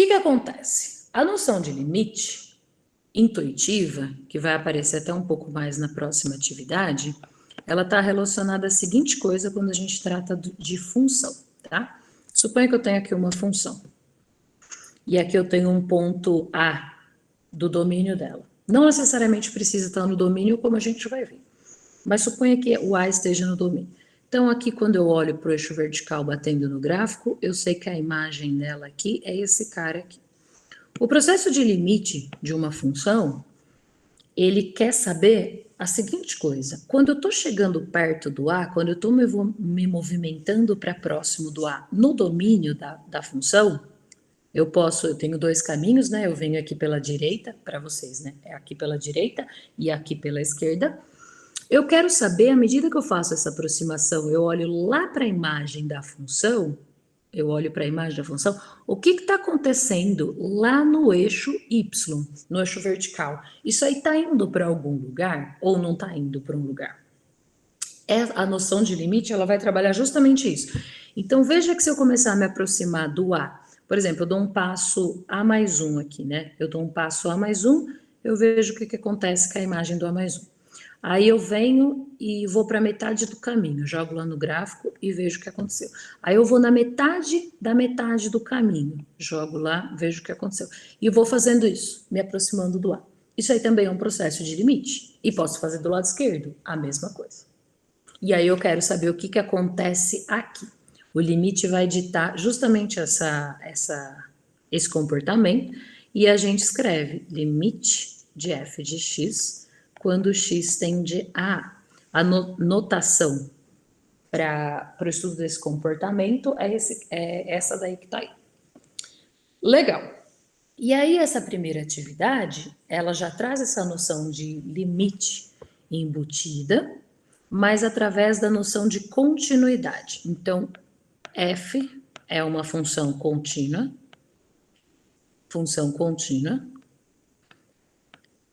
que acontece? A noção de limite intuitiva, que vai aparecer até um pouco mais na próxima atividade, ela está relacionada à seguinte coisa quando a gente trata de função, tá? Suponha que eu tenho aqui uma função. E aqui eu tenho um ponto A do domínio dela. Não necessariamente precisa estar no domínio, como a gente vai ver. Mas suponha que o A esteja no domínio. Então, aqui, quando eu olho para o eixo vertical batendo no gráfico, eu sei que a imagem dela aqui é esse cara aqui. O processo de limite de uma função, ele quer saber a seguinte coisa. Quando eu estou chegando perto do A, quando eu estou me movimentando para próximo do A no domínio da função, eu tenho dois caminhos, né? Eu venho aqui pela direita, para vocês, né? É aqui pela direita e aqui pela esquerda. Eu quero saber, à medida que eu faço essa aproximação, eu olho lá para a imagem da função, o que está acontecendo lá no eixo Y, no eixo vertical? Isso aí está indo para algum lugar ou não está indo para um lugar? A noção de limite, ela vai trabalhar justamente isso. Então, veja que se eu começar a me aproximar do A, por exemplo, eu dou um passo A mais 1 aqui, né? Eu dou um passo A mais 1, eu vejo o que acontece com a imagem do A mais 1. Aí eu venho e vou para a metade do caminho, jogo lá no gráfico e vejo o que aconteceu. Aí eu vou na metade da metade do caminho, jogo lá, vejo o que aconteceu. E vou fazendo isso, me aproximando do A. Isso aí também é um processo de esse. E posso fazer do lado esquerdo, a mesma coisa. E aí eu quero saber o que acontece aqui. O limite vai ditar justamente esse comportamento e a gente escreve limite de f de x quando x tende a... A notação para o estudo desse comportamento é essa daí que está aí. Legal. E aí essa primeira atividade, ela já traz essa noção de limite embutida, mas através da noção de continuidade. Então, f é uma função contínua.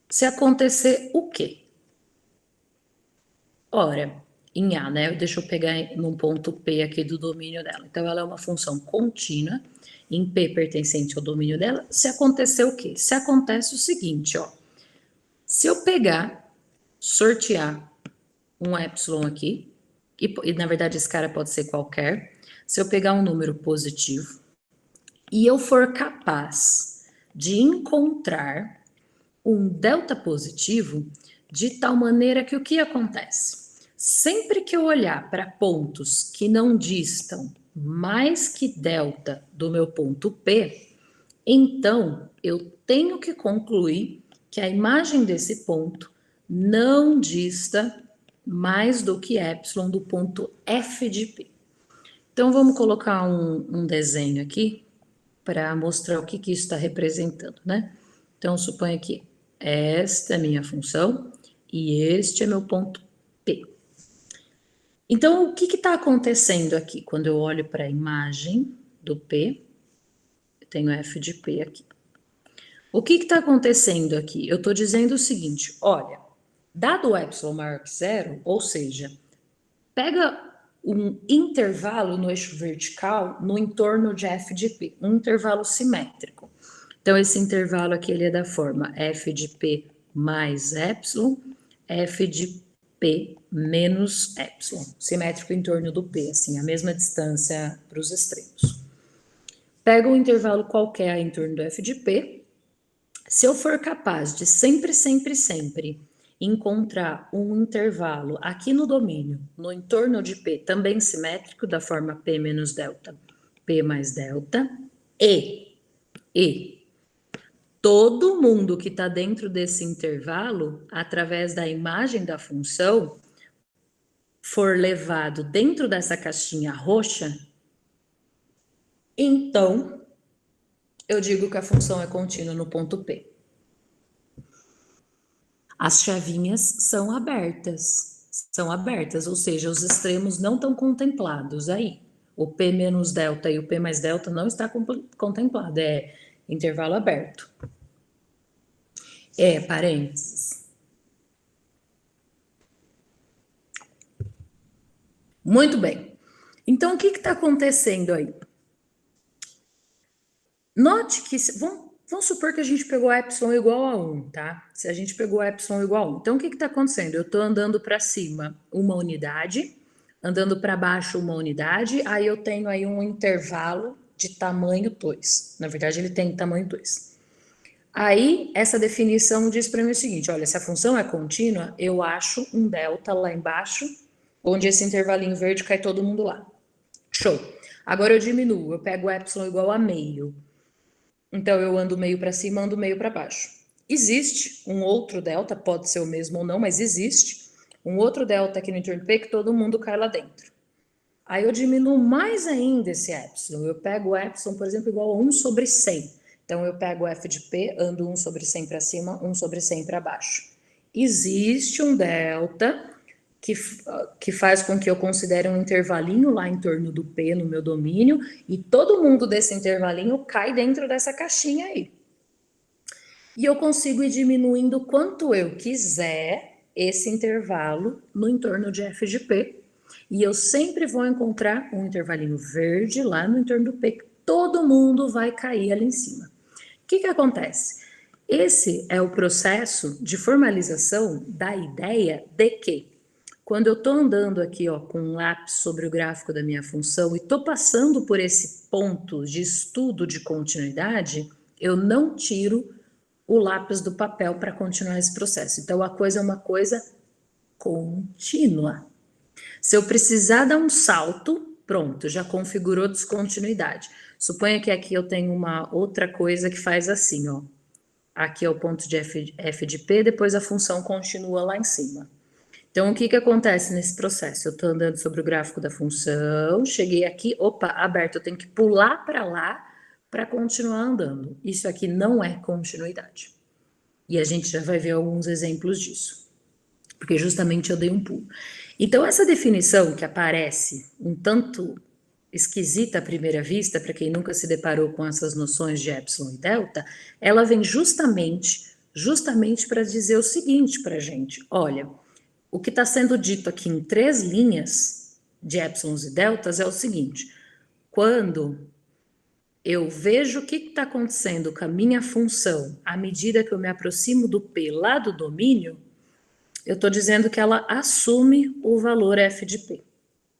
Se acontecer o quê? Ora, em A, né? Deixa eu pegar num ponto P aqui do domínio dela. Então, ela é uma função contínua, em P pertencente ao domínio dela. Se acontecer o quê? Se acontece o seguinte, ó. Se eu pegar, sortear um epsilon aqui, e na verdade esse cara pode ser qualquer, se eu pegar um número positivo e eu for capaz de encontrar um delta positivo, de tal maneira que o que acontece? Sempre que eu olhar para pontos que não distam mais que delta do meu ponto P, então eu tenho que concluir que a imagem desse ponto não dista mais do que epsilon do ponto F de P. Então vamos colocar um desenho aqui para mostrar o que isso está representando, né? Então suponha que esta é minha função e este é meu ponto P. Então, o que está acontecendo aqui? Quando eu olho para a imagem do P, eu tenho f de P aqui. O que está acontecendo aqui? Eu estou dizendo o seguinte, olha, dado o epsilon maior que zero, ou seja, pega um intervalo no eixo vertical no entorno de f de P, um intervalo simétrico. Então, esse intervalo aqui ele é da forma f de P mais epsilon, f de P menos epsilon, simétrico em torno do P, assim, a mesma distância para os extremos. Pega um intervalo qualquer em torno do f de P. Se eu for capaz de sempre encontrar um intervalo aqui no domínio, no entorno de P, também simétrico, da forma P menos delta, P mais delta, e todo mundo que está dentro desse intervalo, através da imagem da função, for levado dentro dessa caixinha roxa, então eu digo que a função é contínua no ponto P. As chavinhas são abertas, ou seja, os extremos não estão contemplados aí. O P menos delta e o P mais delta não está contemplado, é intervalo aberto. É parênteses. Muito bem. Então, o que está acontecendo aí? Note que, vamos supor que a gente pegou epsilon igual a 1, tá? Se a gente pegou epsilon igual a 1. Então, o que está acontecendo? Eu estou andando para cima uma unidade, andando para baixo uma unidade, aí eu tenho aí um intervalo de tamanho 2. Na verdade, ele tem tamanho 2. Aí, essa definição diz para mim o seguinte, olha, se a função é contínua, eu acho um delta lá embaixo, onde esse intervalinho verde cai todo mundo lá. Show. Agora eu diminuo, eu pego epsilon igual a meio. Então, eu ando meio para cima, ando meio para baixo. Existe um outro delta, pode ser o mesmo ou não, mas existe um outro delta aqui no entorno do P que todo mundo cai lá dentro. Aí eu diminuo mais ainda esse epsilon. Eu pego o epsilon, por exemplo, igual a 1 sobre 100. Então, eu pego o f de P, ando 1 sobre 100 para cima, 1 sobre 100 para baixo. Existe um delta que faz com que eu considere um intervalinho lá em torno do P no meu domínio, e todo mundo desse intervalinho cai dentro dessa caixinha aí. E eu consigo ir diminuindo quanto eu quiser esse intervalo no entorno de f de P, e eu sempre vou encontrar um intervalinho verde lá no entorno do P, que todo mundo vai cair ali em cima. O que acontece? Esse é o processo de formalização da ideia de que, quando eu estou andando aqui ó, com um lápis sobre o gráfico da minha função e estou passando por esse ponto de estudo de continuidade, eu não tiro o lápis do papel para continuar esse processo. Então, a coisa é uma coisa contínua. Se eu precisar dar um salto, pronto, já configurou descontinuidade. Suponha que aqui eu tenho uma outra coisa que faz assim, ó. Aqui é o ponto de f de P, depois a função continua lá em cima. Então, o que acontece nesse processo? Eu estou andando sobre o gráfico da função, cheguei aqui, opa, aberto, eu tenho que pular para lá para continuar andando. Isso aqui não é continuidade. E a gente já vai ver alguns exemplos disso, porque justamente eu dei um pulo. Então, essa definição que aparece um tanto esquisita à primeira vista, para quem nunca se deparou com essas noções de epsilon e delta, ela vem justamente para dizer o seguinte para a gente: olha, o que está sendo dito aqui em 3 linhas de epsilons e deltas é o seguinte: quando eu vejo o que está acontecendo com a minha função à medida que eu me aproximo do P lá do domínio, eu estou dizendo que ela assume o valor f de P.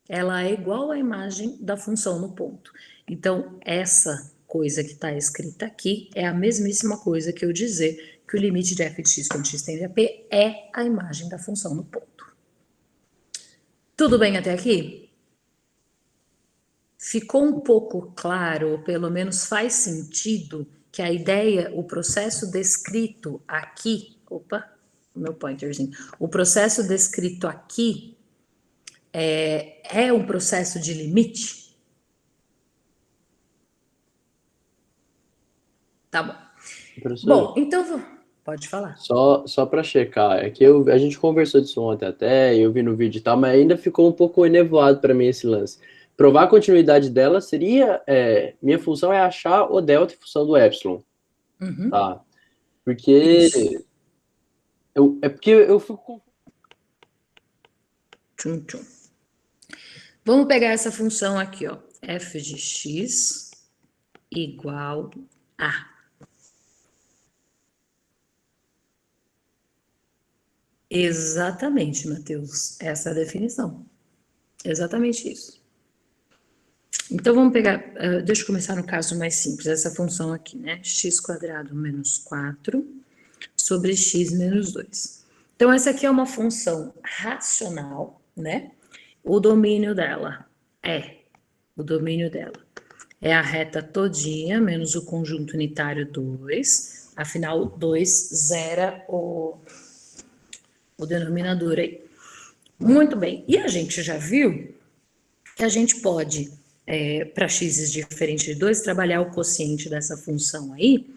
Ela é igual à imagem da função no ponto. Então, essa coisa que está escrita aqui é a mesmíssima coisa que eu dizer que o limite de f de x quando x tende a P é a imagem da função no ponto. Tudo bem até aqui? Ficou um pouco claro, ou pelo menos faz sentido, que a ideia, o processo descrito aqui, opa, meu pointerzinho, o processo descrito aqui é um processo de limite? Tá bom. Professor, Bom, então, pode falar. só para checar, é que a gente conversou disso ontem até, eu vi no vídeo e tal, mas ainda ficou um pouco enevoado para mim esse lance. Provar a continuidade dela seria, minha função é achar o delta em função do epsilon, Uhum, tá? Porque isso. é porque eu fico Tchum, tchum. Vamos pegar essa função aqui, ó. F de x igual a. Exatamente, Matheus. Essa é a definição. Exatamente isso. Então, vamos pegar, deixa eu começar no caso mais simples, essa função aqui, né? X quadrado menos 4 sobre x menos 2. Então, essa aqui é uma função racional, né? O domínio dela é, o domínio dela é a reta todinha, menos o conjunto unitário 2, afinal, 2 zera o denominador aí. Muito bem, e a gente já viu que a gente pode, para x diferente de 2, trabalhar o quociente dessa função aí,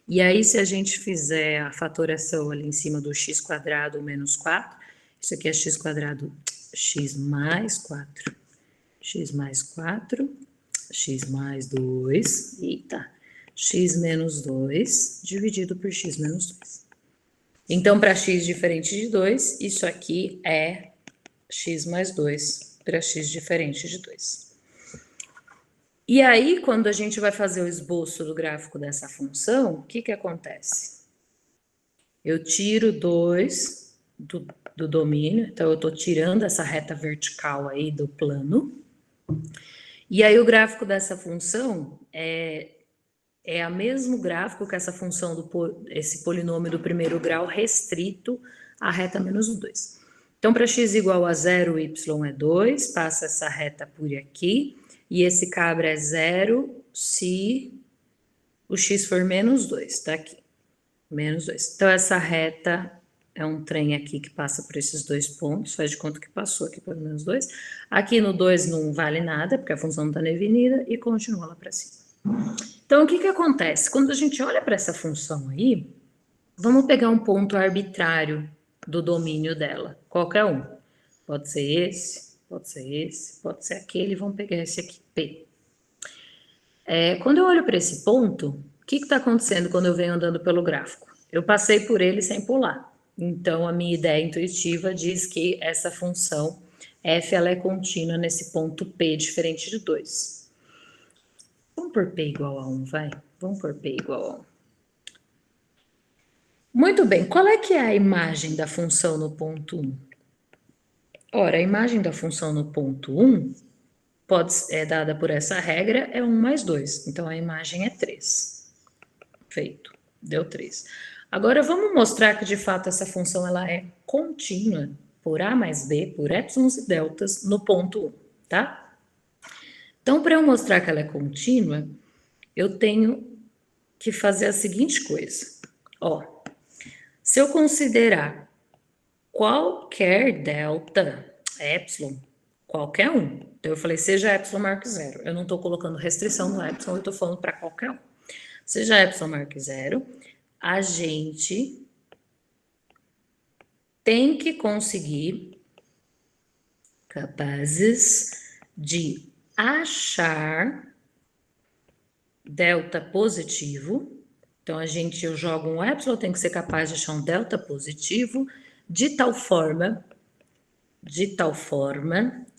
e aí se a gente fizer a fatoração ali em cima do x quadrado menos 4, isso aqui é x quadrado x mais 4, x mais 4, x mais 2, eita, x menos 2 dividido por x menos 2. Então, para x diferente de 2, isso aqui x mais 2 para x diferente de 2. E aí, quando a gente vai fazer o esboço do gráfico dessa função, o que acontece? Eu tiro 2 do domínio, então eu estou tirando essa reta vertical aí do plano. E aí o gráfico dessa função é o mesmo gráfico que essa função esse polinômio do primeiro grau restrito à reta menos 2. Então, para x igual a 0, y é 2, passa essa reta por aqui, e esse cabra é 0 se o x for menos 2, tá aqui, menos 2. Então, essa reta é um trem aqui que passa por esses dois pontos, faz de conta que passou aqui pelo menos 2. Aqui no 2 não vale nada, porque a função não está na avenida, e continua lá para cima. Então, o que acontece? Quando a gente olha para essa função aí, vamos pegar um ponto arbitrário do domínio dela, qualquer um. Pode ser esse, pode ser esse, pode ser aquele, vamos pegar esse aqui, P. Quando eu olho para esse ponto, o que está acontecendo quando eu venho andando pelo gráfico? Eu passei por ele sem pular. Então, a minha ideia intuitiva diz que essa função f ela é contínua nesse ponto P diferente de 2. Vamos por P igual a 1, vai? Vamos por P igual a 1. Muito bem, qual é que é a imagem da função no ponto 1? Ora, a imagem da função no ponto 1 é dada por essa regra, é 1 mais 2. Então, a imagem é 3. Feito, deu 3. Agora, vamos mostrar que, de fato, essa função ela é contínua por a mais b, por épsilons e deltas, no ponto 1, tá? Então, para eu mostrar que ela é contínua, eu tenho que fazer a seguinte coisa. Ó, se eu considerar qualquer delta, epsilon, qualquer um. Então, eu falei, seja epsilon maior que 0. Eu não estou colocando restrição no epsilon, eu estou falando para qualquer um. Seja epsilon maior que 0, a gente tem que conseguir capazes de achar delta positivo. Então, eu jogo um epsilon, eu tenho que ser capaz de achar um delta positivo de tal forma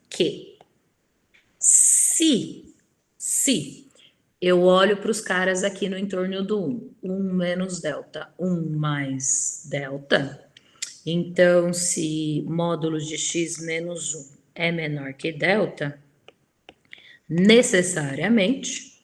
que se eu olho para os caras aqui no entorno do 1, 1 menos delta, 1 mais delta, então se módulo de x menos 1 é menor que delta, necessariamente,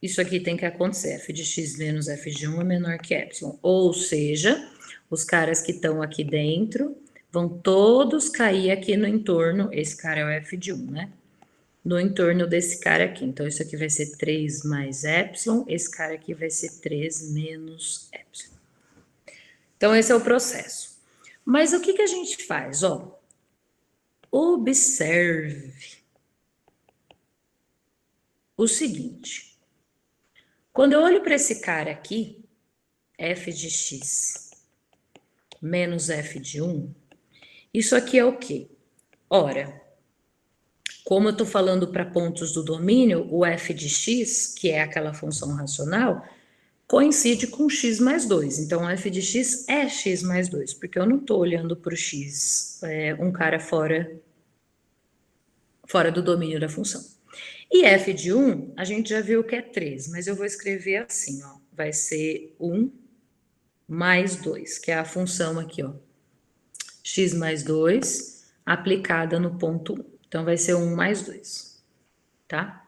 isso aqui tem que acontecer, f de x menos f de 1 é menor que epsilon, ou seja, os caras que estão aqui dentro vão todos cair aqui no entorno, esse cara é o f de 1, né? No entorno desse cara aqui. Então, isso aqui vai ser 3 mais epsilon, esse cara aqui vai ser 3 menos epsilon. Então, esse é o processo. Mas o que a gente faz? Ó, observe o seguinte. Quando eu olho para esse cara aqui, f de x menos f de 1, isso aqui é o quê? Ora, como eu estou falando para pontos do domínio, o f de x, que é aquela função racional, coincide com x mais 2. Então, f de x é x mais 2, porque eu não estou olhando para o x, um cara fora do domínio da função. E f de 1, a gente já viu que é 3, mas eu vou escrever assim, ó, vai ser 1 mais 2, que é a função aqui, ó, x mais 2, aplicada no ponto 1. Então, vai ser 1 mais 2, tá?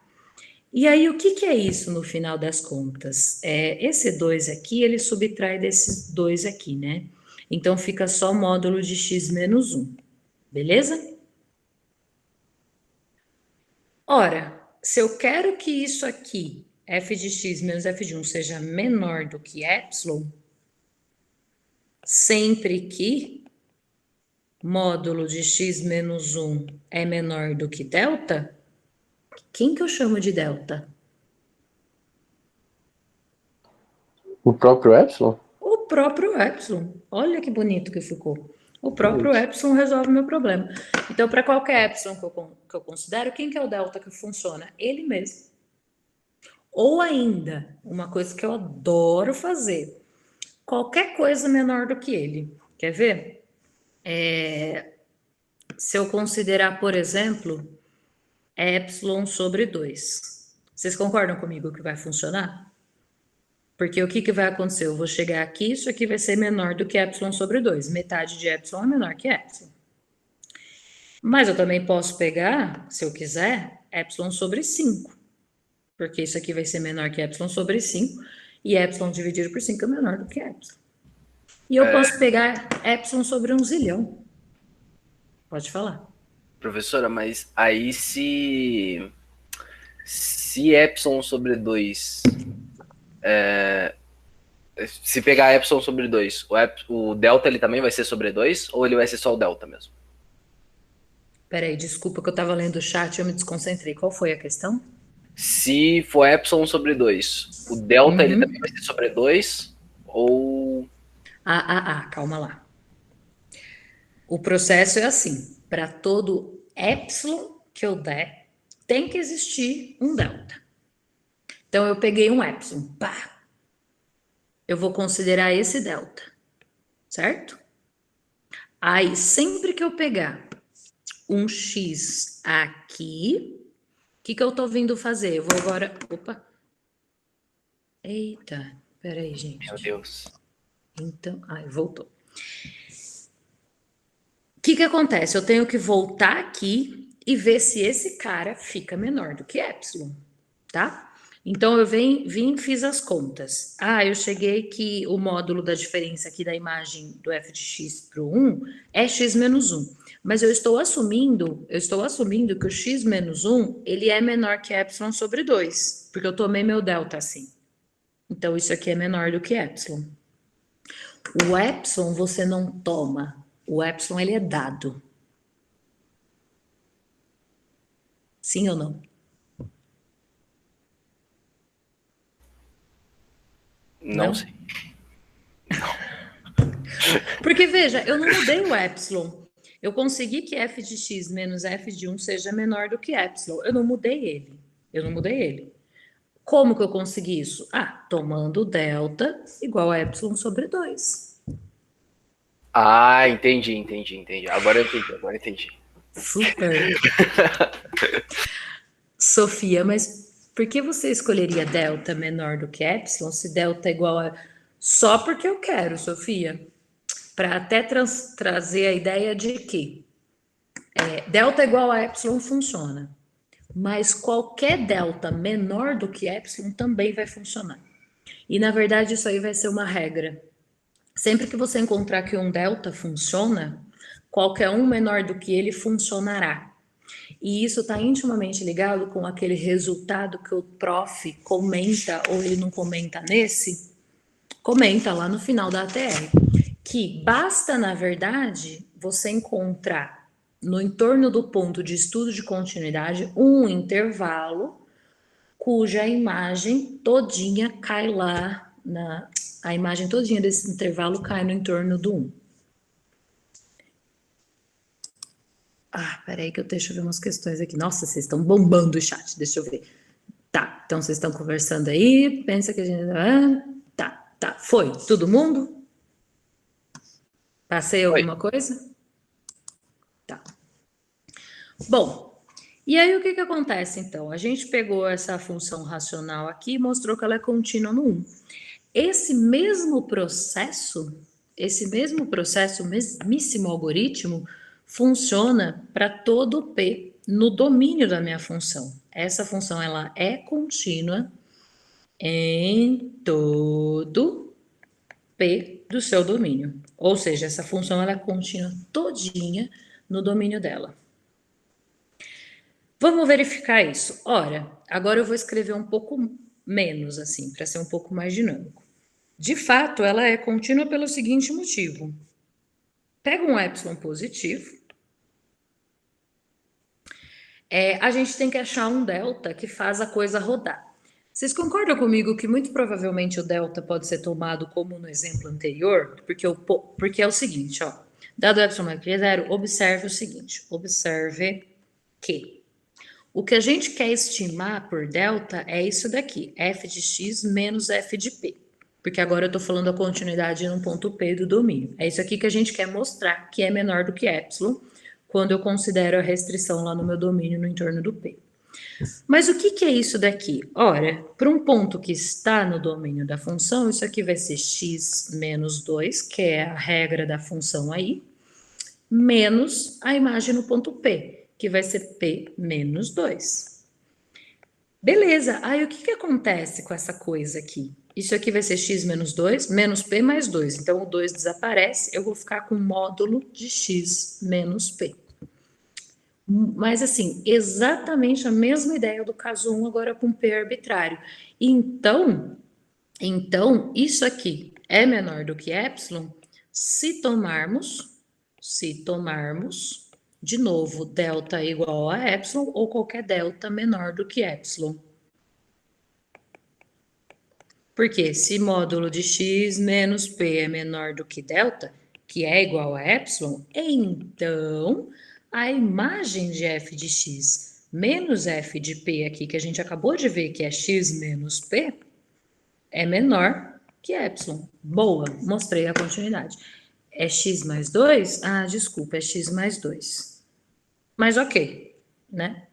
E aí, o que é isso no final das contas? Esse 2 aqui, ele subtrai desses 2 aqui, né? Então, fica só módulo de x menos 1, beleza? Ora, se eu quero que isso aqui, f de x menos f de 1, seja menor do que epsilon, sempre que módulo de x menos 1 é menor do que delta, quem que eu chamo de delta? O próprio epsilon? O próprio epsilon. Olha que bonito que ficou. O próprio epsilon resolve o meu problema. Então, para qualquer epsilon que eu considero, quem que é o delta que funciona? Ele mesmo. Ou ainda, uma coisa que eu adoro fazer, qualquer coisa menor do que ele. Quer ver? Se eu considerar, por exemplo, epsilon sobre 2. Vocês concordam comigo que vai funcionar? Porque o que vai acontecer? Eu vou chegar aqui, isso aqui vai ser menor do que epsilon sobre 2. Metade de epsilon é menor que epsilon. Mas eu também posso pegar, se eu quiser, epsilon sobre 5. Porque isso aqui vai ser menor que epsilon sobre 5. E epsilon dividido por 5 é menor do que epsilon. E eu posso pegar epsilon sobre 1 zilhão. Pode falar. Professora, mas aí se epsilon sobre 2... se pegar epsilon sobre 2, o delta ele também vai ser sobre 2? Ou ele vai ser só o delta mesmo? Peraí, desculpa que eu tava lendo o chat e eu me desconcentrei. Qual foi a questão? Se for epsilon sobre 2, o delta ele também vai ser sobre 2? Ou... Calma lá. O processo é assim. Para todo epsilon que eu der, tem que existir um delta. Então, eu peguei um epsilon. Pá! Eu vou considerar esse delta. Certo? Aí, sempre que eu pegar um x aqui, o que eu tô vindo fazer? Eu vou agora... Opa! Eita, peraí, gente. Meu Deus. Então, voltou. O que acontece? Eu tenho que voltar aqui e ver se esse cara fica menor do que epsilon, tá? Então, eu vim e fiz as contas. Eu cheguei que o módulo da diferença aqui da imagem do f de x para o 1 é x menos 1. Mas eu estou assumindo que o x menos 1, ele é menor que epsilon sobre 2, porque eu tomei meu delta assim. Então, isso aqui é menor do que epsilon. O epsilon você não toma. O epsilon, ele é dado. Sim ou não? Não sei. Porque, veja, eu não mudei o epsilon. Eu consegui que f de x menos f de 1 seja menor do que epsilon. Eu não mudei ele. Como que eu consegui isso? Tomando delta igual a epsilon sobre 2. Entendi. Agora eu entendi. Super. Sofia, mas por que você escolheria delta menor do que epsilon se delta é igual a... Só porque eu quero, Sofia. Para até trazer a ideia de que delta igual a epsilon funciona. Mas qualquer delta menor do que epsilon também vai funcionar. E, na verdade, isso aí vai ser uma regra. Sempre que você encontrar que um delta funciona, qualquer um menor do que ele funcionará. E isso está intimamente ligado com aquele resultado que o prof comenta, ou ele não comenta nesse, comenta lá no final da ATR, que basta, na verdade, você encontrar no entorno do ponto de estudo de continuidade um intervalo cuja imagem todinha cai lá, a imagem todinha desse intervalo cai no entorno do 1. Peraí que deixa eu ver umas questões aqui. Nossa, vocês estão bombando o chat, deixa eu ver. Tá, então vocês estão conversando aí, pensa que a gente... Tá, foi. Todo mundo? Passei alguma coisa? Tá. Bom, e aí o que acontece então? A gente pegou essa função racional aqui e mostrou que ela é contínua no 1. Esse mesmo processo, o mesmíssimo algoritmo, funciona para todo P no domínio da minha função. Essa função ela é contínua em todo P do seu domínio. Ou seja, essa função ela é contínua todinha no domínio dela. Vamos verificar isso. Ora, agora eu vou escrever um pouco menos assim, para ser um pouco mais dinâmico. De fato, ela é contínua pelo seguinte motivo. Pega um epsilon positivo. A gente tem que achar um delta que faz a coisa rodar. Vocês concordam comigo que muito provavelmente o delta pode ser tomado como no exemplo anterior? Porque é o seguinte, ó. Dado epsilon maior que 0, observe o seguinte. Observe que o que a gente quer estimar por delta é isso daqui. F de x menos f de p. Porque agora eu estou falando a continuidade no ponto P do domínio. É isso aqui que a gente quer mostrar, que é menor do que epsilon, quando eu considero a restrição lá no meu domínio no entorno do P. Mas o que é isso daqui? Ora, para um ponto que está no domínio da função, isso aqui vai ser x menos 2, que é a regra da função aí, menos a imagem no ponto P, que vai ser P menos 2. Beleza, aí o que acontece com essa coisa aqui? Isso aqui vai ser x menos 2, menos P mais 2. Então, o 2 desaparece, eu vou ficar com o módulo de x menos P. Mas, assim, exatamente a mesma ideia do caso 1, agora com P arbitrário. Então, isso aqui é menor do que epsilon se tomarmos, de novo, delta igual a epsilon ou qualquer delta menor do que epsilon. Porque se módulo de x menos p é menor do que delta, que é igual a epsilon, então a imagem de f de x menos f de p aqui, que a gente acabou de ver que é x menos p, é menor que epsilon. Boa, mostrei a continuidade. É x mais 2? Ah, desculpa, é x mais 2. Mas ok, né?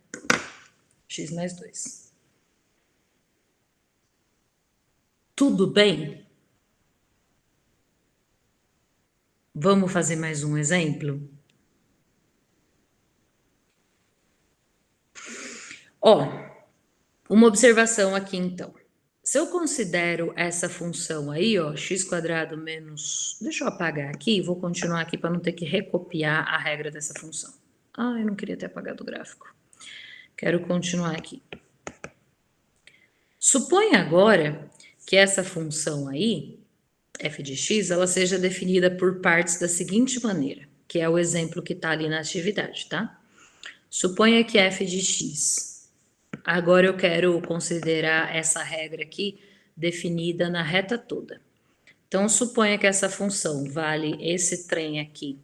X mais 2. Tudo bem? Vamos fazer mais um exemplo? Ó, uma observação aqui então. Se eu considero essa função aí, ó, x² menos... Deixa eu apagar aqui, vou continuar aqui para não ter que recopiar a regra dessa função. Ah, eu não queria ter apagado o gráfico. Quero continuar aqui. Suponha agora que essa função aí, f de x, ela seja definida por partes da seguinte maneira, que é o exemplo que está ali na atividade, tá? Suponha que f de x. Agora eu quero considerar essa regra aqui definida na reta toda. Então, suponha que essa função vale esse trem aqui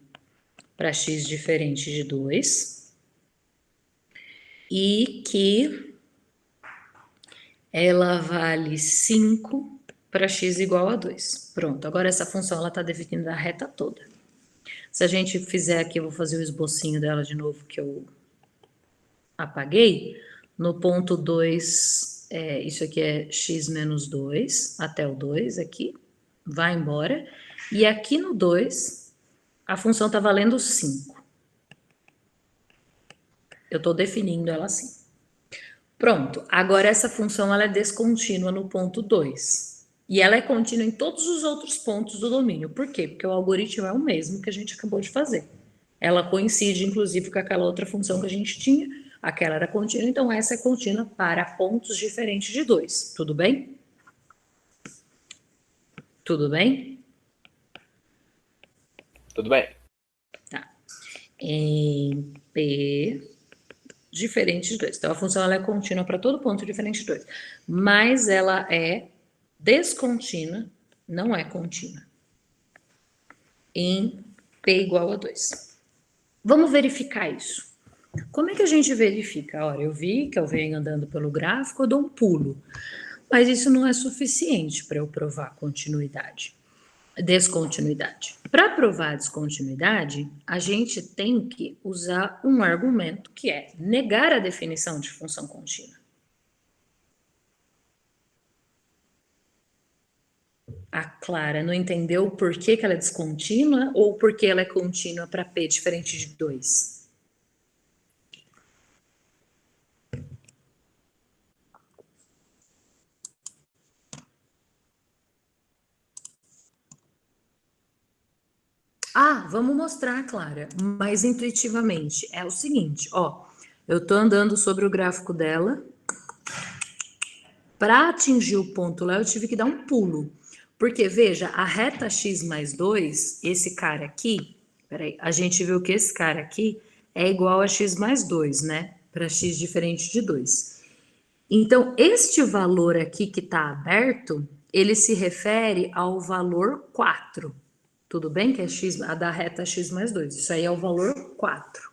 para x diferente de 2 e que ela vale 5 para x igual a 2. Pronto, agora essa função está definida a reta toda. Se a gente fizer aqui, eu vou fazer o esbocinho dela de novo que eu apaguei. No ponto 2, isso aqui é x menos 2, até o 2 aqui, vai embora. E aqui no 2, a função está valendo 5. Eu estou definindo ela assim. Pronto, agora essa função ela é descontínua no ponto 2. E ela é contínua em todos os outros pontos do domínio. Por quê? Porque o algoritmo é o mesmo que a gente acabou de fazer. Ela coincide, inclusive, com aquela outra função que a gente tinha. Aquela era contínua, então essa é contínua para pontos diferentes de 2. Tudo bem? Tudo bem? Tudo bem. Tá. Em P diferente de 2. Então, a função ela é contínua para todo ponto diferente de 2. Mas ela é descontínua, não é contínua, em P igual a 2. Vamos verificar isso. Como é que a gente verifica? Olha, eu vi que eu venho andando pelo gráfico, eu dou um pulo. Mas isso não é suficiente para eu provar descontinuidade. Para provar descontinuidade, a gente tem que usar um argumento que é negar a definição de função contínua. A Clara não entendeu por que ela é descontínua ou porque ela é contínua para P diferente de 2? Ah, vamos mostrar, Clara, mas intuitivamente. É o seguinte, ó, eu tô andando sobre o gráfico dela. Para atingir o ponto lá, eu tive que dar um pulo. Porque, veja, a reta x mais 2, esse cara aqui, peraí, a gente viu que esse cara aqui é igual a x mais 2, né? Para x diferente de 2. Então, este valor aqui que está aberto, ele se refere ao valor 4. Tudo bem? Que é x, a da reta x mais 2. Isso aí é o valor 4.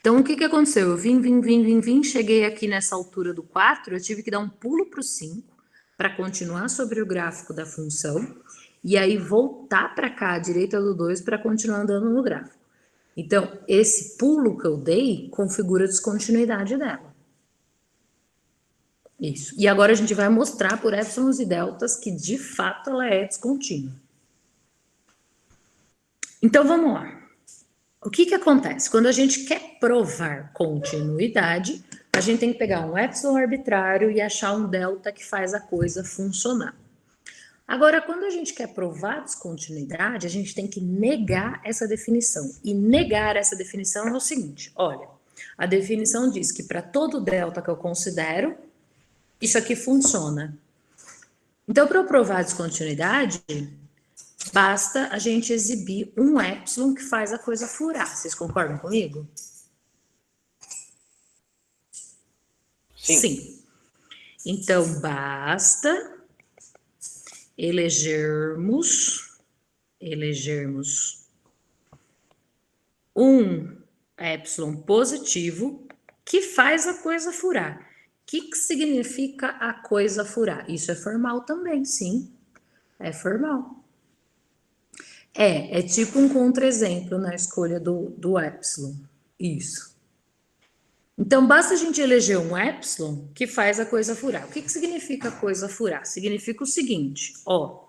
Então, o que aconteceu? Eu vim, cheguei aqui nessa altura do 4, eu tive que dar um pulo para o 5, para continuar sobre o gráfico da função, e aí voltar para cá, à direita do 2, para continuar andando no gráfico. Então, esse pulo que eu dei configura a descontinuidade dela. Isso. E agora a gente vai mostrar por épsilons e deltas que, de fato, ela é descontínua. Então, vamos lá. O que que acontece? Quando a gente quer provar continuidade, a gente tem que pegar um épsilon arbitrário e achar um delta que faz a coisa funcionar. Agora, quando a gente quer provar descontinuidade, a gente tem que negar essa definição. E negar essa definição é o seguinte, olha, a definição diz que para todo delta que eu considero, isso aqui funciona. Então, para eu provar descontinuidade, basta a gente exibir um épsilon que faz a coisa furar. Vocês concordam comigo? Sim. Então, basta elegermos um épsilon positivo que faz a coisa furar. O que significa a coisa furar? Isso é formal também, sim. É formal. É tipo um contra-exemplo na escolha do épsilon. Isso. Então, basta a gente eleger um épsilon que faz a coisa furar. O que significa a coisa furar? Significa o seguinte, ó.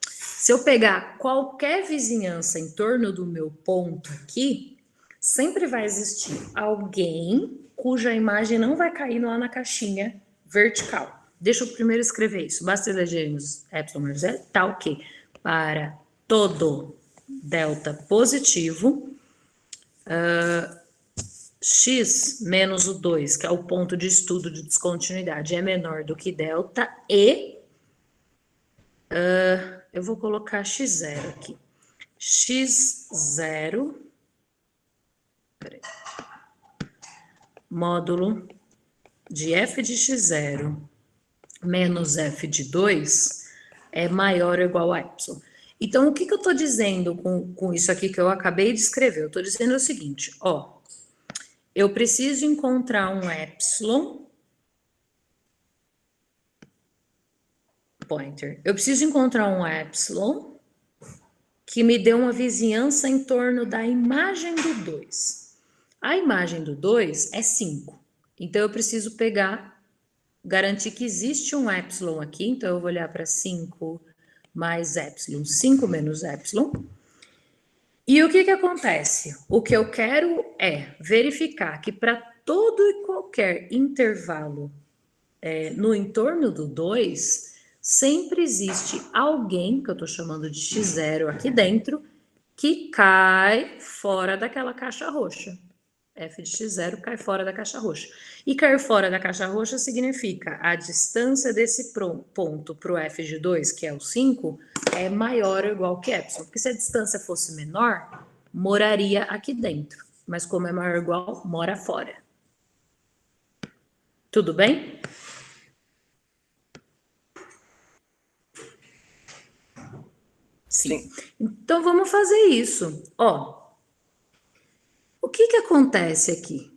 Se eu pegar qualquer vizinhança em torno do meu ponto aqui, sempre vai existir alguém cuja imagem não vai cair lá na caixinha vertical. Deixa eu primeiro escrever isso. Basta elegermos epsilon menos zero, tá ok. Para todo delta positivo, x menos o 2, que é o ponto de estudo de descontinuidade, é menor do que delta, e eu vou colocar x0 aqui. x0 módulo de f de x0 menos f de 2 é maior ou igual a y. Então, o que eu estou dizendo com isso aqui que eu acabei de escrever? Eu estou dizendo o seguinte, ó, eu preciso encontrar um epsilon, pointer, eu preciso encontrar um epsilon que me dê uma vizinhança em torno da imagem do 2. A imagem do 2 é 5. Então, eu preciso garantir que existe um epsilon aqui. Então, eu vou olhar para 5 mais epsilon, 5 menos epsilon. E o que acontece? O que eu quero é verificar que para todo e qualquer intervalo no entorno do 2, sempre existe alguém, que eu estou chamando de x0 aqui dentro, que cai fora daquela caixa roxa. F de x0 cai fora da caixa roxa. E cair fora da caixa roxa significa a distância desse ponto para o f de 2, que é o 5, é maior ou igual que epsilon. Porque se a distância fosse menor, moraria aqui dentro. Mas como é maior ou igual, mora fora. Tudo bem? Sim. Então, vamos fazer isso. Ó, o que acontece aqui?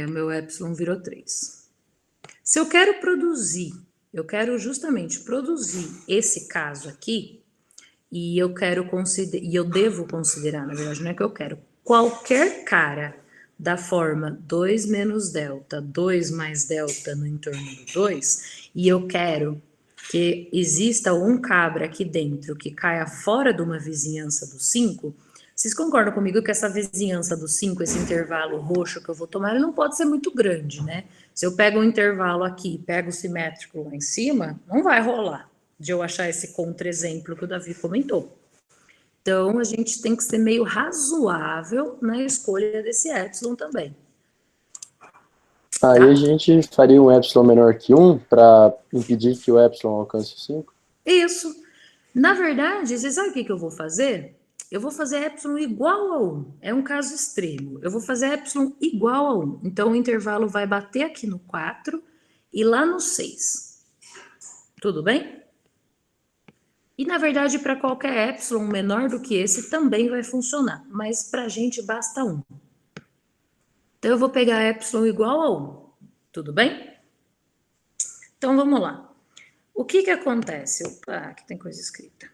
O meu epsilon virou 3. Se eu quero produzir, eu quero justamente produzir esse caso aqui, e eu devo considerar, na verdade, não é que eu quero, qualquer cara da forma 2 menos delta, 2 mais delta no entorno do 2, e eu quero que exista um cabra aqui dentro que caia fora de uma vizinhança do 5, vocês concordam comigo que essa vizinhança do 5, esse intervalo roxo que eu vou tomar, ele não pode ser muito grande, né? Se eu pego um intervalo aqui e pego o simétrico lá em cima, não vai rolar de eu achar esse contra-exemplo que o Davi comentou. Então, a gente tem que ser meio razoável na escolha desse epsilon também. Aí a gente faria um epsilon menor que 1 para impedir que o epsilon alcance o 5? Isso. Na verdade, você sabe o que eu vou fazer? Eu vou fazer epsilon igual a 1. É um caso extremo. Eu vou fazer epsilon igual a 1. Então, o intervalo vai bater aqui no 4 e lá no 6. Tudo bem? E, na verdade, para qualquer epsilon menor do que esse também vai funcionar. Mas para a gente basta 1. Então, eu vou pegar epsilon igual a 1. Tudo bem? Então, vamos lá. O que acontece? Opa, aqui tem coisa escrita.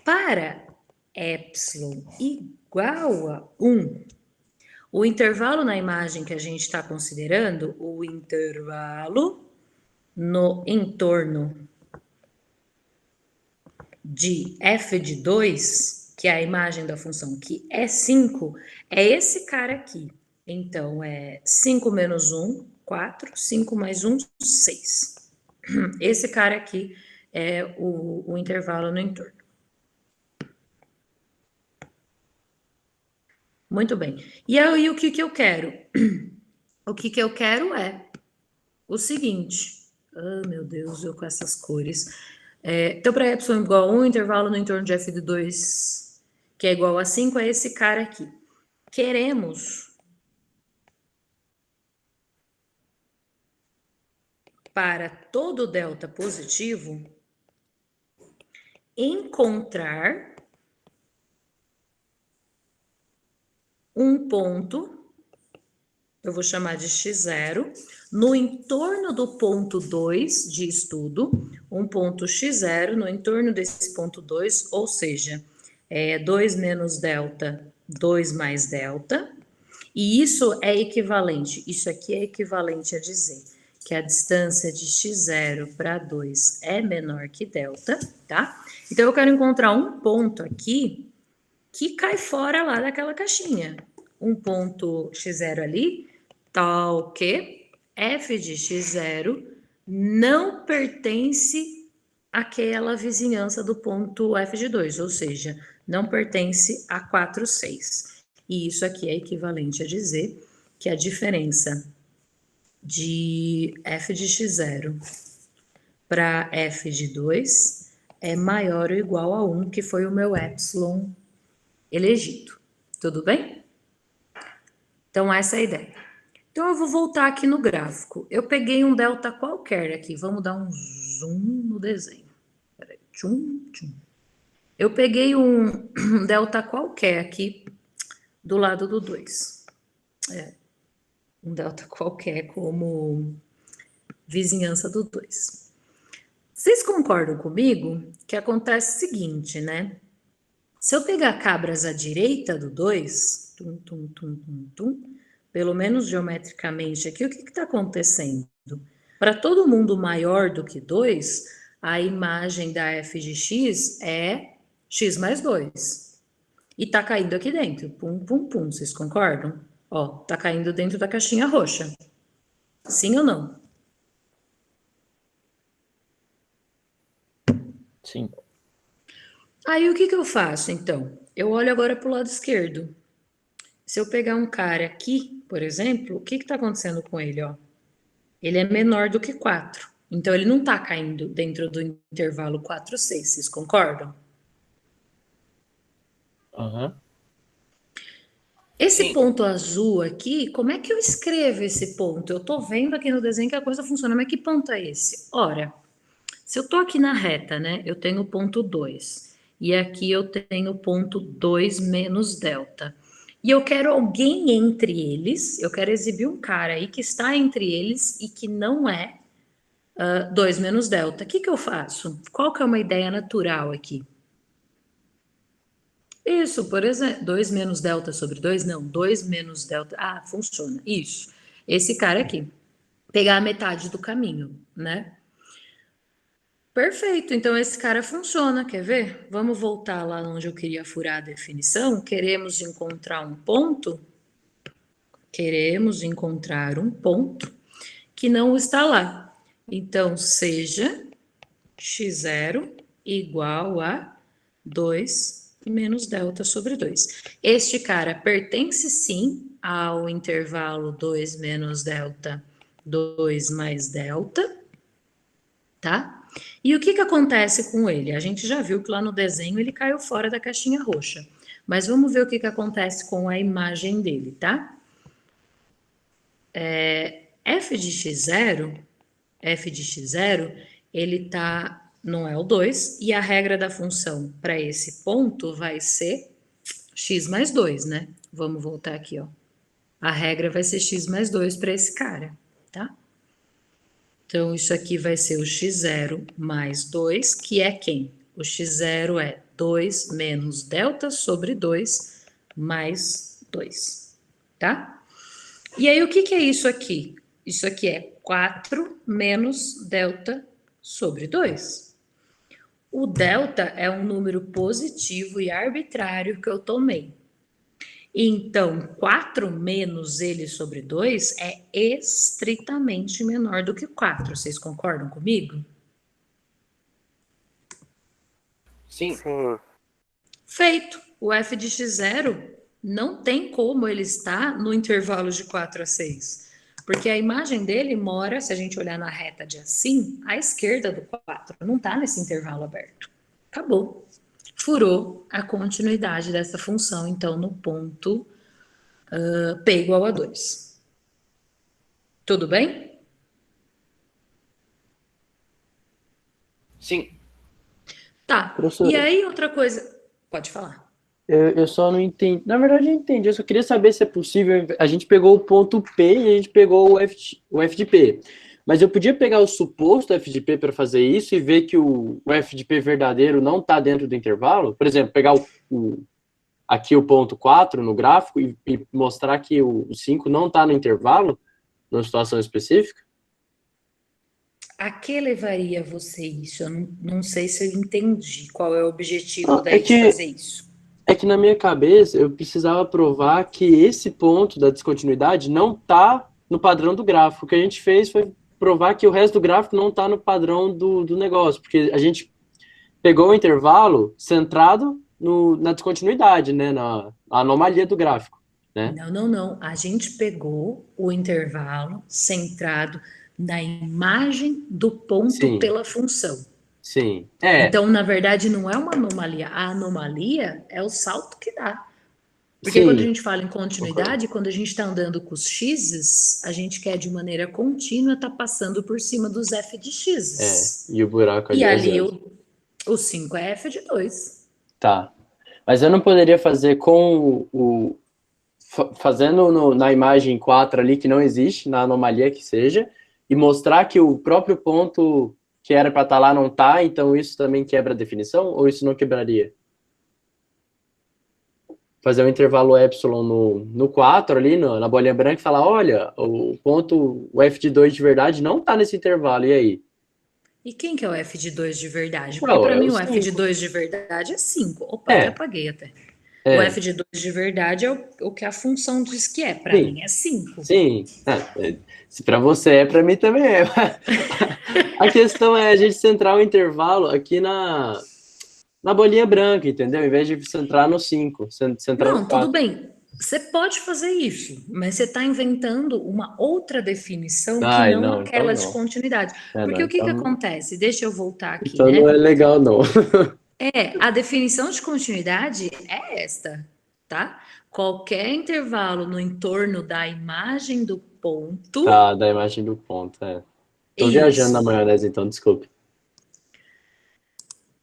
Para epsilon igual a 1, O intervalo na imagem que a gente está considerando, o intervalo no entorno de f de 2, que é a imagem da função que é 5, é esse cara aqui. Então, é 5 menos 1, 4, 5 mais 1, 6. Esse cara aqui é o intervalo no entorno. Muito bem. E aí, o que que eu quero? O que que eu quero é o seguinte. Ah, meu Deus, eu com essas cores. Então, para y igual a 1, intervalo no entorno de f de 2, que é igual a 5, é esse cara aqui. Queremos, para todo delta positivo, encontrar um ponto, eu vou chamar de x0, no entorno do ponto 2 de estudo, um ponto x0 no entorno desse ponto 2, ou seja, 2 menos delta, 2 mais delta, e isso é equivalente, isso aqui é equivalente a dizer que a distância de x0 para 2 é menor que delta, tá? Então, eu quero encontrar um ponto aqui que cai fora lá daquela caixinha. Um ponto x0 ali, tal que f de x0 não pertence àquela vizinhança do ponto f de 2, ou seja, não pertence a 4, 6. E isso aqui é equivalente a dizer que a diferença de f de x0 para f de 2 é maior ou igual a 1, que foi o meu epsilon elegido. Tudo bem? Então, essa é a ideia. Então, eu vou voltar aqui no gráfico. Eu peguei um delta qualquer aqui. Vamos dar um zoom no desenho. Peraí. Tchum, tchum. Eu peguei um delta qualquer aqui do lado do 2. Um delta qualquer como vizinhança do 2. Vocês concordam comigo que acontece o seguinte, né? Se eu pegar cabras à direita do 2, pelo menos geometricamente aqui, o que está acontecendo? Para todo mundo maior do que 2, a imagem da f de x é x mais 2. E está caindo aqui dentro. Pum, pum, pum. Vocês concordam? Ó, está caindo dentro da caixinha roxa. Sim ou não? Sim. Aí, o que eu faço, então? Eu olho agora para o lado esquerdo. Se eu pegar um cara aqui, por exemplo, o que está acontecendo com ele? Ó? Ele é menor do que 4. Então, ele não está caindo dentro do intervalo 4, 6. Vocês concordam? Aham. Esse Sim. ponto azul aqui, como é que eu escrevo esse ponto? Eu estou vendo aqui no desenho que a coisa funciona, mas que ponto é esse? Ora, se eu estou aqui na reta, né? Eu tenho o ponto 2. E aqui eu tenho o ponto 2 menos delta. E eu quero alguém entre eles, eu quero exibir um cara aí que está entre eles e que não é 2 menos delta. O que eu faço? Qual que é uma ideia natural aqui? Isso, por exemplo, 2 menos delta sobre 2, não, 2 menos delta, funciona, isso. Esse cara aqui, pegar a metade do caminho, né? Perfeito, então esse cara funciona, quer ver? Vamos voltar lá onde eu queria furar a definição. Queremos encontrar um ponto que não está lá. Então, seja x0 igual a 2 menos delta sobre 2. Este cara pertence sim ao intervalo 2 menos delta, 2 mais delta, tá? E o que acontece com ele? A gente já viu que lá no desenho ele caiu fora da caixinha roxa. Mas vamos ver o que acontece com a imagem dele, tá? F de x0, ele tá, não é o 2, e a regra da função para esse ponto vai ser x mais 2, né? Vamos voltar aqui, ó. A regra vai ser x mais 2 para esse cara, tá? Então, isso aqui vai ser o x0 mais 2, que é quem? O x0 é 2 menos delta sobre 2 mais 2. tá? E aí, o que é isso aqui? Isso aqui é 4 menos delta sobre 2. O delta é um número positivo e arbitrário que eu tomei. Então, 4 menos ele sobre 2 é estritamente menor do que 4. Vocês concordam comigo? Sim. Sim. Feito. O f de x0 não tem como ele estar no intervalo de 4 a 6. Porque a imagem dele mora, se a gente olhar na reta de assim, à esquerda do 4. Não está nesse intervalo aberto. Acabou. Furou a continuidade dessa função, então, no ponto P igual a 2. Tudo bem? Sim. Tá. Professor, E aí, outra coisa. Pode falar. eu só não entendi. Na verdade, eu entendi. Eu só queria saber se é possível. A gente pegou o ponto P e a gente pegou o F de P. Mas eu podia pegar o suposto F de P para fazer isso e ver que o F de P verdadeiro não está dentro do intervalo? Por exemplo, pegar aqui o ponto 4 no gráfico e mostrar que o 5 não está no intervalo, numa situação específica? A que levaria você isso? Eu não sei se eu entendi qual é o objetivo Não, daí de fazer isso. É que na minha cabeça eu precisava provar que esse ponto da descontinuidade não está no padrão do gráfico. O que a gente fez foi provar que o resto do gráfico não está no padrão do negócio, porque a gente pegou o intervalo centrado na descontinuidade, né, na anomalia do gráfico, né? Não. A gente pegou o intervalo centrado na imagem do ponto Sim, pela função. sim. Então, na verdade, não é uma anomalia. A anomalia é o salto que dá. Porque quando a Sim, gente fala em continuidade, quando a gente está andando com os x's, a gente quer de maneira contínua estar passando por cima dos f de x's. e o buraco E ali é ali zero. o 5 é f de 2. Tá. Mas eu não poderia fazer com fazendo na imagem 4 ali, que não existe, na anomalia que seja, e mostrar que o próprio ponto que era para estar lá não está, então isso também quebra a definição, ou isso não quebraria? Fazer um intervalo epsilon no 4 ali, na bolinha branca, e falar, olha, o f de 2 de verdade não está nesse intervalo, e aí? E quem que é o f de 2 de verdade? Porque Não, para é o mim o f de 5. 2 de verdade é 5. Opa, até É, apaguei até. O é, f de 2 de verdade é o que a função diz que é. Para sim, mim é 5. sim. Se para você é, para mim também é. A questão é a gente centrar o intervalo aqui na bolinha branca, entendeu? Em vez de centrar no 5, centrar no Não, tudo 4. bem. Você pode fazer isso, mas você está inventando uma outra definição que Ai, não não, então aquela de não. continuidade. Não, Porque o que então, acontece? Deixa eu voltar aqui, então não é né? legal, não. A definição de continuidade é esta, tá? Qualquer intervalo no entorno da imagem do ponto. Tá, da imagem do ponto, é. Tô viajando na Isso. maionese, então, desculpe.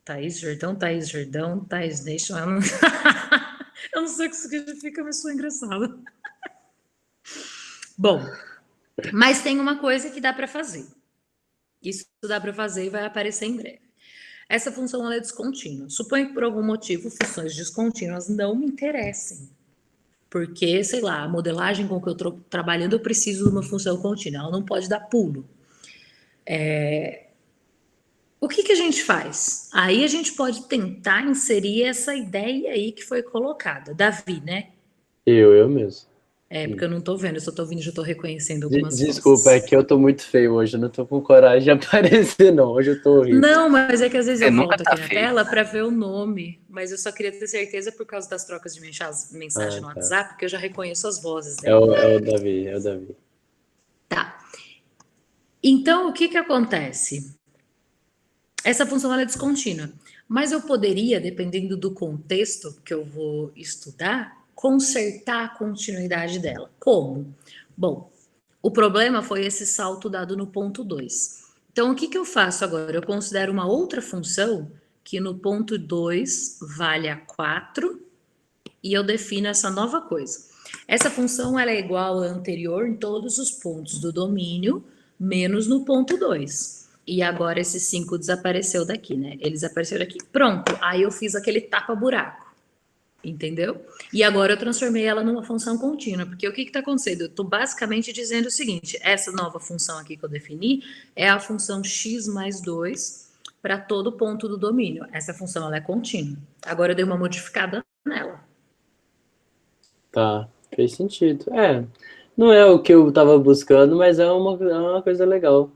Thaís Jordão, Thaís Nation. Eu não, eu não sei o que isso significa, mas sou engraçada. Bom, mas tem uma coisa que dá para fazer. Isso dá para fazer e vai aparecer em breve. Essa função ela é descontínua. Suponho que por algum motivo funções descontínuas não me interessem. Porque, sei lá, a modelagem com que eu estou trabalhando, eu preciso de uma função contínua. Ela não pode dar pulo. O que a gente faz? Aí a gente pode tentar inserir essa ideia aí que foi colocada. Davi, né? Eu mesmo. Porque eu não tô vendo, eu só tô ouvindo, já tô reconhecendo algumas Desculpa, é vozes. que eu tô muito feio hoje, eu não tô com coragem de aparecer, não. Hoje eu tô horrível. Não, mas é que às vezes Você eu nunca volto tá aqui na feio. tela para ver o nome, mas eu só queria ter certeza por causa das trocas de mensagem Ah, no tá. WhatsApp, porque eu já reconheço as vozes É daí. o Davi, é o Davi. Tá. Então, o que acontece? Essa função ela é descontínua, mas eu poderia, dependendo do contexto que eu vou estudar, consertar a continuidade dela. Como? Bom, o problema foi esse salto dado no ponto 2. Então, o que eu faço agora? Eu considero uma outra função que no ponto 2 vale a 4 e eu defino essa nova coisa. Essa função ela é igual à anterior em todos os pontos do domínio, menos no ponto 2. E agora esse 5 desapareceu daqui, né? Ele desapareceu daqui. Pronto, aí eu fiz aquele tapa-buraco. entendeu? E agora eu transformei ela numa função contínua, porque o que está acontecendo? Eu estou basicamente dizendo o seguinte, essa nova função aqui que eu defini é a função x mais 2 para todo ponto do domínio. Essa função ela é contínua. Agora eu dei uma modificada nela. Tá, fez sentido. Não é o que eu tava buscando, mas é uma coisa legal.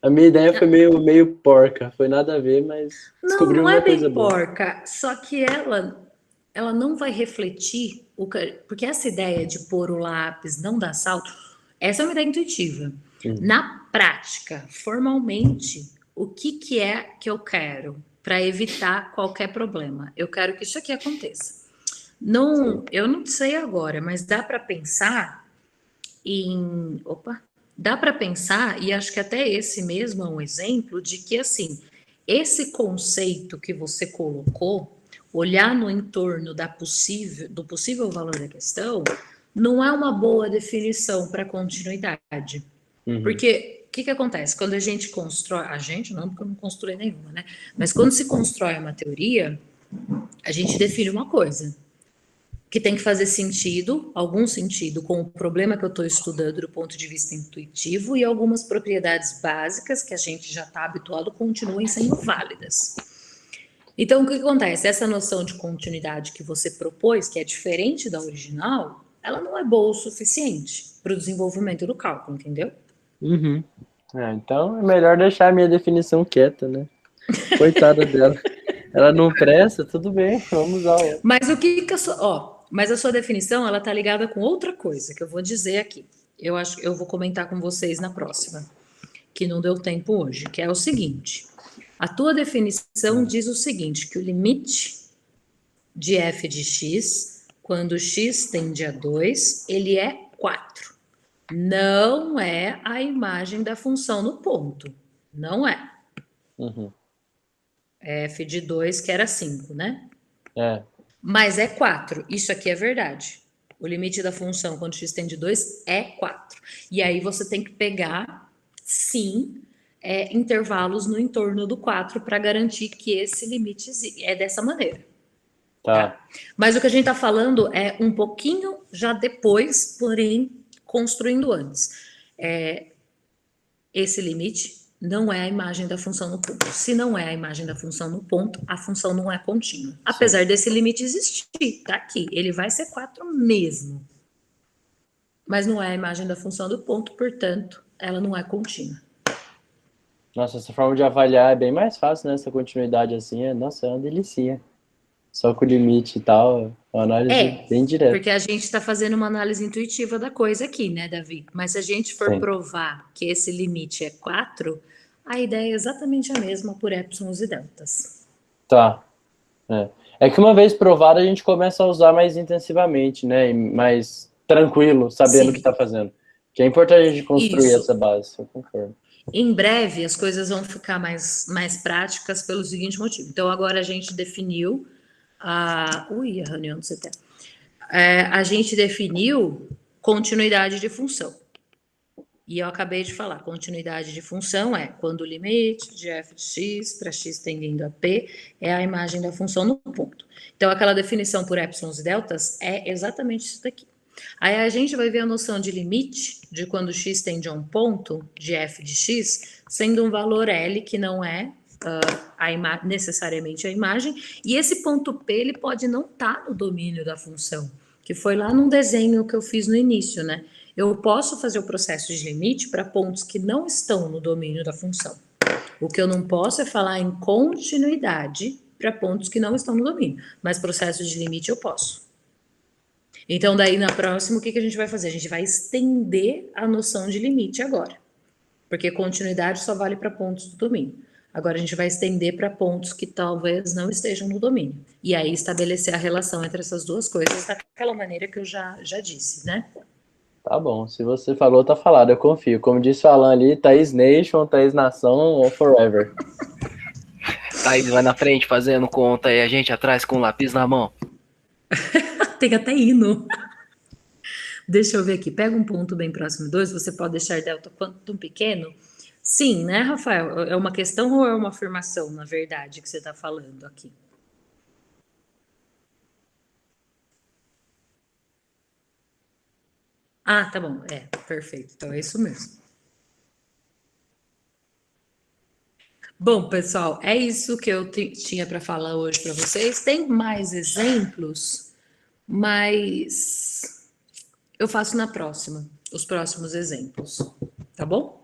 A minha ideia foi meio porca, foi nada a ver, mas Não, descobri não uma é coisa bem boa. porca, só que ela não vai refletir porque essa ideia de pôr o lápis não dá salto, essa é uma ideia intuitiva. Uhum. Na prática, formalmente, o que que é que eu quero para evitar qualquer problema? Eu quero que isso aqui aconteça. Sim. Não, eu não sei agora, mas dá para pensar dá para pensar, e acho que até esse mesmo é um exemplo de que, assim, esse conceito que você colocou, olhar no entorno do possível valor da questão, não é uma boa definição para continuidade. Uhum. Porque o que, que acontece? Quando a gente constrói, a gente não, porque eu não construí nenhuma, né? Mas quando se constrói uma teoria, a gente define uma coisa que tem que fazer sentido, algum sentido, com o problema que eu estou estudando do ponto de vista intuitivo e algumas propriedades básicas que a gente já está habituado continuem sendo válidas. Então, o que acontece? Essa noção de continuidade que você propôs, que é diferente da original, ela não é boa o suficiente para o desenvolvimento do cálculo, entendeu? Uhum. Então é melhor deixar a minha definição quieta, né? Coitada dela. Ela não presta, tudo bem, vamos usar outra. Mas o que que a sua, mas a sua definição, ela tá ligada com outra coisa que eu vou dizer aqui. Eu acho que eu vou comentar com vocês na próxima, que não deu tempo hoje, que é o seguinte: a tua definição diz o seguinte, que o limite de f de x, quando x tende a 2, ele é 4. Não é a imagem da função no ponto. Não é. Uhum. F de 2 que era 5, né? É. Mas é 4. Isso aqui é verdade. O limite da função quando x tende a 2 é 4. E aí você tem que pegar, sim, intervalos no entorno do 4 para garantir que esse limite é dessa maneira. Tá. Tá? Mas o que a gente está falando é um pouquinho já depois, porém construindo antes. Esse limite não é a imagem da função no ponto. Se não é a imagem da função no ponto, a função não é contínua. Sim. Apesar desse limite existir, tá aqui. Ele vai ser 4 mesmo. Mas não é a imagem da função do ponto, portanto, ela não é contínua. Nossa, essa forma de avaliar é bem mais fácil, né? Essa continuidade assim, nossa, é uma delicinha. Só com o limite e tal, uma análise bem direta. Porque a gente está fazendo uma análise intuitiva da coisa aqui, né, Davi? Mas se a gente for Sim. provar que esse limite é 4, a ideia é exatamente a mesma por epsilons e deltas. Tá. É que uma vez provado, a gente começa a usar mais intensivamente, né? E mais tranquilo, sabendo o que Sim, está fazendo. Que é importante a gente construir essa isso. base, eu concordo. Em breve, as coisas vão ficar mais práticas pelo seguinte motivo. Então, agora a gente definiu a. Ui, a reunião do CT. A gente definiu continuidade de função. E eu acabei de falar, continuidade de função é quando o limite de f de x para x tendendo a p é a imagem da função no ponto. Então, aquela definição por epsilons e deltas é exatamente isso daqui. Aí a gente vai ver a noção de limite de quando x tende a um ponto de f de x, sendo um valor L que não é necessariamente a imagem, e esse ponto P ele pode não estar no domínio da função, que foi lá num desenho que eu fiz no início, né? Eu posso fazer o processo de limite para pontos que não estão no domínio da função. O que eu não posso é falar em continuidade para pontos que não estão no domínio, mas processo de limite eu posso. Então, daí na próxima, o que a gente vai fazer? A gente vai estender a noção de limite agora, porque continuidade só vale para pontos do domínio. Agora a gente vai estender para pontos que talvez não estejam no domínio. E aí estabelecer a relação entre essas duas coisas daquela maneira que eu já disse, né? Tá bom, se você falou, tá falado, eu confio. Como disse o Alan ali, Thaís Nation, Thaís Nação ou Forever. Thaís vai na frente fazendo conta e a gente atrás com o lápis na mão. Tem até hino. Deixa eu ver aqui. Pega um ponto bem próximo de 2, você pode deixar delta quanto pequeno? Sim, né, Rafael? É uma questão ou é uma afirmação, na verdade, que você está falando aqui? Ah, tá bom. É, perfeito. Então é isso mesmo. Bom, pessoal, é isso que eu tinha para falar hoje para vocês. Tem mais exemplos, mas eu faço na próxima, os próximos exemplos, tá bom?